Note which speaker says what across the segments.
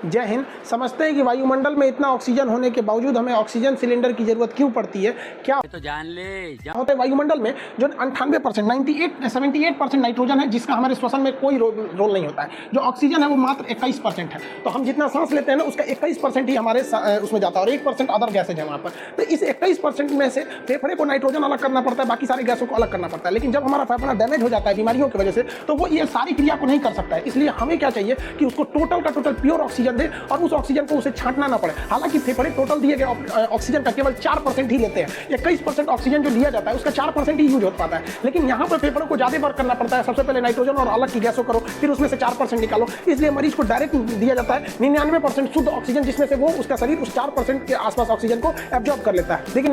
Speaker 1: जय हिंद। समझते हैं कि वायुमंडल में इतना ऑक्सीजन होने के बावजूद हमें ऑक्सीजन सिलेंडर की जरूरत क्यों पड़ती है? क्या
Speaker 2: तो जान ले
Speaker 1: होता है वायुमंडल में जो 98% 78% नाइट्रोजन है, जिसका हमारे श्वसन में कोई रोल नहीं होता है। जो ऑक्सीजन है वो मात्र 21% है। तो हम जितना सांस लेते हैं ना, उसका 21% ही हमारे उसमें जाता है और 1% अदर गैसेज है वहाँ पर। तो इस 21% में से फेफड़े को नाइट्रोजन अलग करना पड़ता है, बाकी सारी गैसों को अलग करना पड़ता है। लेकिन जब हमारा फेफड़ा डैमेज हो जाता है बीमारियों की वजह से, तो वो ये सारी क्रिया को नहीं कर सकता है। इसलिए हमें क्या चाहिए कि उसको टोटल का टोटल प्योर ऑक्सीजन दे और उस ऑक्सीजन को उसे छांटना ना पड़े। हालांकि फेफड़े टोटल दिए गए ऑक्सीजन का केवल 4% ही लेते हैं। 21% ऑक्सीजन जो लिया जाता है उसका 4% ही यूज हो पाता है। लेकिन यहाँ पर फेफड़ों को ज्यादा वर्क करना पड़ता है। सबसे पहले नाइट्रोजन और अलग की गैसों करो, फिर उसमें से 4% निकालो। इसलिए मरीज को डायरेक्ट दिया जाता है 99% शुद्ध ऑक्सीजन, जिसमें से वो उसका शरीर उस 4% के आसपास ऑक्सीजन को एब्जॉर्ब कर लेता है। लेकिन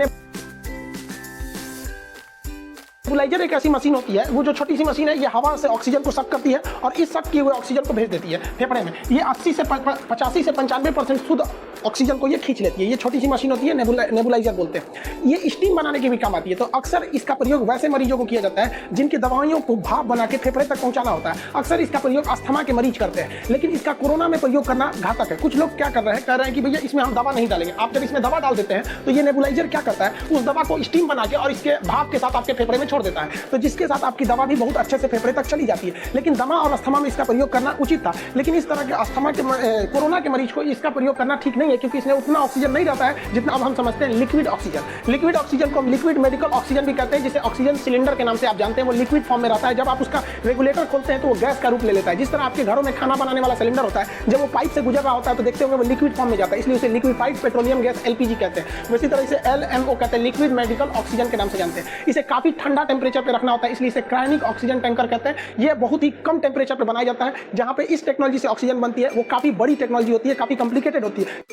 Speaker 1: नेबुलाइजर एक ऐसी मशीन होती है, वो जो छोटी सी मशीन है, ये हवा से ऑक्सीजन को सक करती है और इस सक किए हुए ऑक्सीजन को भेज देती है फेफड़े में। ये 80 से 85 से 95% शुद्ध ऑक्सीजन को ये खींच लेती है। ये छोटी सी मशीन होती है, नेबुलाइजर बोलते हैं। ये स्टीम बनाने के भी काम आती है। तो अक्सर इसका प्रयोग वैसे मरीजों को किया जाता है जिनकी दवाइयों को भाप बना के फेफड़े तक पहुंचाना होता है। अक्सर इसका प्रयोग अस्थमा के मरीज करते हैं, लेकिन इसका कोरोना में प्रयोग करना घातक है। कुछ लोग क्या कर रहे हैं, कह रहे हैं कि भैया इसमें हम दवा नहीं डालेंगे। आप जब इसमें दवा डाल देते हैं तो ये नेबुलाइजर क्या करता है, उस दवा को स्टीम बना के और इसके भाप के साथ आपके फेफड़े में छोड़ देता है। तो जिसके साथ आपकी दवा भी बहुत अच्छे से फेफड़े तक चली जाती है। लेकिन दमा और अस्थमा में इसका प्रयोग करना उचित था, लेकिन इस तरह के अस्थमा के कोरोना के मरीज को इसका प्रयोग करना ठीक नहीं है, क्योंकि इसमें उतना ऑक्सीजन नहीं रहता है जितना अब हम समझते हैं लिक्विड ऑक्सीजन। लिक्विड ऑक्सीजन को हम लिक्विड मेडिकल ऑक्सीजन भी कहते हैं, जिसे ऑक्सीजन सिलेंडर के नाम से आप जानते हैं। वो लिक्विड फॉर्म में रहता है। जब आप उसका रेगुलेटर खोलते हैं तो वो गैस का रूप ले लेता है। जिस तरह आपके घरों में खाना बनाने वाला सिलेंडर होता है, जब वो पाइप से गुजर रहा होता है तो देखते होंगे वो लिक्विड फॉर्म में जाता है, इसलिए उसे लिक्विफाइड पेट्रोलियम गैस एलपीजी कहते हैं। वैसी तरह इसे LMO कहते हैं, लिक्विड मेडिकल ऑक्सीजन के नाम से जानते हैं। इसे काफी ठंडा टेम्परेचर पर रखना होता है, इसलिए इसे क्रायोनिक ऑक्सीजन टैंकर कहते हैं। ये बहुत ही कम टेम्परेचर पर बनाया जाता है। जहां पे इस टेक्नोलॉजी से ऑक्सीजन बनती है वो काफी बड़ी टेक्नोलॉजी होती है, काफी कॉम्प्लिकेटेड होती है,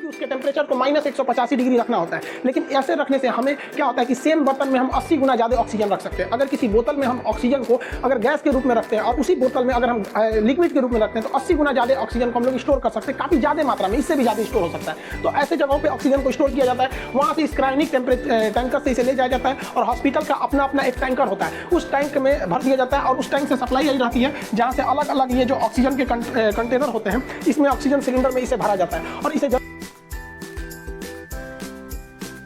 Speaker 1: उसके टेम्परेचर को -185 डिग्री रखना होता है। लेकिन ऐसे रखने से हमें क्या होता है कि सेम बर्तन में हम 80 गुना ज़्यादा ऑक्सीजन रख सकते हैं। अगर किसी बोतल में हम ऑक्सीजन को अगर गैस के रूप में रखते हैं और उसी बोतल में अगर हम लिक्विड के रूप में रखते हैं तो 80 गुना ज़्यादा ऑक्सीजन को हम लोग स्टोर कर सकते हैं, काफ़ी ज़्यादा मात्रा में, इससे भी ज़्यादा स्टोर हो सकता है। तो ऐसे जगहों पर ऑक्सीजन को स्टोर किया जाता है। वहाँ से इस क्रायोनिक टैंकर से इसे ले जाया जाता है और हॉस्पिटल का अपना अपना एक टैंकर होता है, उस टैंक में भर दिया जाता है और उस टैंक से सप्लाई आई रहती है, जहाँ से अलग अलग ये जो ऑक्सीजन के कंटेनर होते हैं, इसमें ऑक्सीजन सिलेंडर में इसे भरा जाता है। और इसे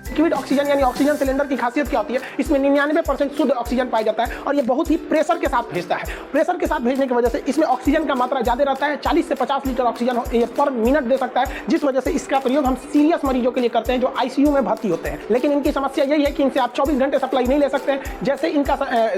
Speaker 1: लिक्विड ऑक्सीजन यानी ऑक्सीजन सिलेंडर की खासियत क्या होती है, इसमें 99% शुद्ध ऑक्सीजन पाया जाता है और ये बहुत ही प्रेशर के साथ भेजता है। प्रेशर के साथ भेजने की वजह से इसमें ऑक्सीजन का मात्रा ज्यादा रहता है। 40 से 50 लीटर ऑक्सीजन ये पर मिनट दे सकता है, जिस वजह से इसका प्रयोग हम सीरियस मरीजों के लिए करते हैं जो ICU में भर्ती होते हैं। लेकिन इनकी समस्या यही है कि इनसे आप 24 घंटे सप्लाई नहीं ले सकते हैं। जैसे इनका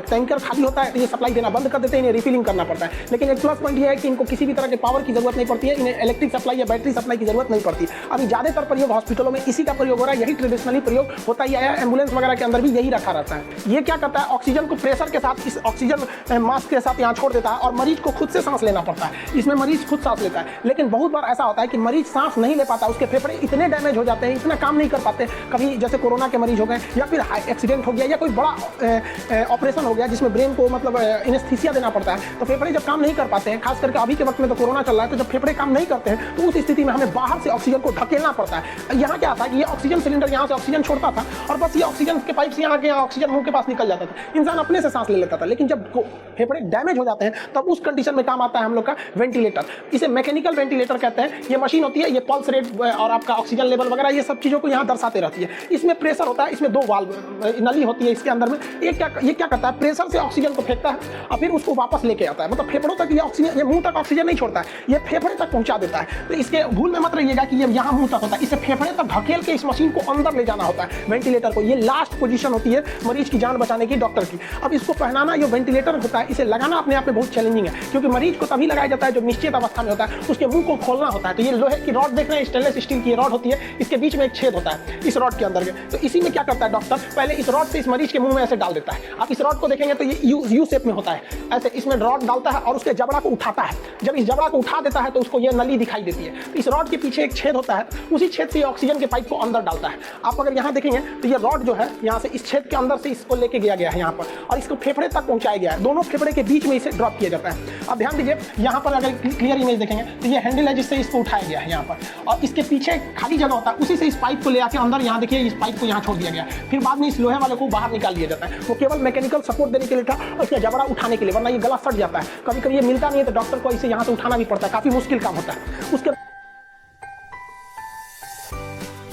Speaker 1: टैंकर खाली होता है तो ये सप्लाई देना बंद कर देते हैं, इन्हें रिफिलिंग करना पड़ता है। लेकिन एक प्लस पॉइंट ये है कि इनको किसी भी तरह के पावर की जरूरत नहीं पड़ती है, इन्हें इलेक्ट्रिक सप्लाई या बैटरी सप्लाई की जरूरत नहीं पड़ती। अभी ज्यादातर प्रयोग हॉस्पिटलों में इसी का प्रयोग हो रहा है, यही ट्रेडिशनली प्रयोग होता ही है। एम्बुलेंस वगैरह के अंदर भी यही रखा रहता है। ये क्या करता है, ऑक्सीजन को प्रेशर के साथ इस ऑक्सीजन मास्क के साथ यहाँ छोड़ देता है और मरीज को खुद से सांस लेना पड़ता है। इसमें मरीज खुद सांस लेता है। लेकिन बहुत बार ऐसा होता है कि मरीज सांस नहीं ले पाता, उसके फेफड़े इतने डैमेज हो जाते हैं, इतना काम नहीं कर पाते। कभी जैसे कोरोना के मरीज हो गए या फिर एक्सीडेंट हो गया या कोई बड़ा ऑपरेशन हो गया जिसमें ब्रेन को मतलब एनेस्थीसिया देना पड़ता है, तो फेफड़े जब काम नहीं कर पाते हैं, खास करके अभी के वक्त में तो कोरोना चल रहा है, तो जब फेफड़े काम नहीं करते हैं तो उस स्थिति में हमें बाहर से ऑक्सीजन को ढकेलना पड़ता है। यहाँ क्या था कि ये ऑक्सीजन सिलेंडर यहाँ से ऑक्सीजन छोड़ता था और बस ये ऑक्सीजन के पाइप से यहाँ के ऑक्सीजन मुंह के पास निकल जाता था, इंसान अपने से सांस ले लेता था। लेकिन जब फेफड़े डैमेज हो जाते हैं तब उस कंडीशन में काम आता है हम लोग का वेंटिलेटर। इसे मैकेनिकल वेंटिलेटर कहते हैं। ये मशीन होती है, ये पल्स रेट और आपका ऑक्सीजन लेवल वगैरह ये सब चीजों को यहाँ दर्शाते रहती है। इसमें प्रेशर होता है, इसमें 2 वाल्व नली होती है इसके अंदर में। ये क्या करता है, प्रेशर से ऑक्सीजन को फेंकता है और फिर उसको वापस लेके आता है। मतलब फेफड़ों तक ये ऑक्सीजन, ये मुंह तक ऑक्सीजन नहीं छोड़ता है, ये फेफड़े तक पहुंचा देता है। तो इसके भूल में मत रहिएगा कि ये यहाँ मुंह तक होता है, इसे फेफड़े तक ढकेल के इस मशीन को अंदर ले जाना होता है वेंटिलेटर को। ये लास्ट पोजीशन होती है मरीज की जान बचाने की, डॉक्टर की। अब इसको पहनाना, जो वेंटिलेटर होता है, इसे लगाना अपने आप में बहुत चैलेंजिंग है, क्योंकि मरीज को तभी लगाया जाता है जब निश्चित अवस्था में होता है, उसके मुंह को खोलना होता है। तो ये लोहे की रॉड देख रहे हैं, स्टेनलेस स्टील की रॉड होती है, इसके बीच में एक छेद होता है इस रॉड के अंदर के। तो इसी में क्या करता है डॉक्टर, पहले इस रॉड से इस मरीज के मुंह में ऐसे डाल देता है। आप इस रॉड को देखेंगे तो ये यू शेप में होता है, ऐसे इसमें रॉड डालता है और उसके जबड़ा को उठाता है। जब इस जबड़ा को उठा देता है तो उसको ये नली दिखाई देती है। इस रॉड के पीछे एक छेद होता है, उसी छेद से ऑक्सीजन के पाइप को अंदर डालता है। आप अगर यहाँ देखेंगे तो ये रॉड जो है यहाँ से इस छेद के अंदर से इसको लेके गया गया है यहाँ पर, और इसको फेफड़े तक पहुँचाया गया है। दोनों फेफड़े के बीच में इसे ड्रॉप किया जाता है। अब ध्यान दीजिए, यहाँ पर अगर क्लियर इमेज देखेंगे तो ये हैंडल है जिससे इसको उठाया गया है यहाँ पर, और इसके पीछे खाली जगह होता है, उसी से इस पाइप को ले आके अंदर यहाँ देखिए इस पाइप को यहाँ छोड़ दिया गया। फिर बाद में इस लोहे वाले को बाहर निकाल दिया जाता है। वो केवल मैकेनिकल सपोर्ट देने के लिए था और इसका जबड़ा उठाने के लिए, वरना ये गला सट जाता है। कभी कभी ये मिलता नहीं है तो डॉक्टर को इसे यहाँ से उठाना भी पड़ता है, काफी मुश्किल काम होता है। उसके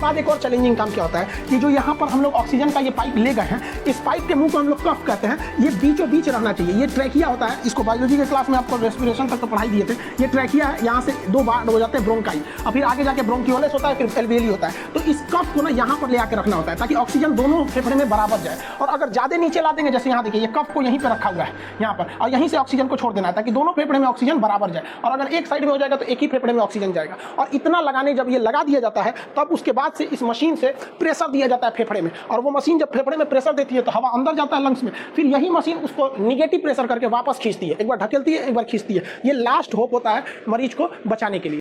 Speaker 1: बाद एक और चैलेंजिंग काम क्या होता है कि जो यहाँ पर हम लोग ऑक्सीजन का ये पाइप ले गए हैं, इस पाइप के मुंह को हम लोग कफ कहते हैं। ये बीचों बीच रहना चाहिए। ये ट्रैकिया होता है, इसको बायोलॉजी के क्लास में आपको रेस्पिरेशन तक तो पढ़ाई दिए थे। ये ट्रैकिया है, यहाँ से दो बार हो जाते हैं ब्रोंकाई, और फिर आगे जाके ब्रोंकियोलेस होता है, फिर एल्वेली होता है। तो इस कफ को ना यहाँ पर ले आकर रखना होता है ताकि ऑक्सीजन दोनों फेफड़े में बराबर जाए। और अगर ज्यादा नीचे ला देंगे, जैसे यहाँ देखिए ये कफ को यहीं पर रखा हुआ है यहाँ पर, और यहीं से ऑक्सीजन को छोड़ देना है ताकि दोनों फेफड़े में ऑक्सीजन बराबर जाए। और अगर एक साइड में हो जाएगा तो एक ही फेफड़े में ऑक्सीजन जाएगा। और इतना लगाने जब ये लगा दिया जाता है तब उसके बाद से इस मशीन से प्रेशर दिया जाता है फेफड़े में, और वो मशीन जब फेफड़े में प्रेशर देती है तो हवा अंदर जाता है लंग्स में। फिर यही मशीन उसको निगेटिव प्रेशर करके वापस खींचती है, एक बार ढकेलती है एक बार खींचती है। ये लास्ट होप होता है मरीज को बचाने के लिए।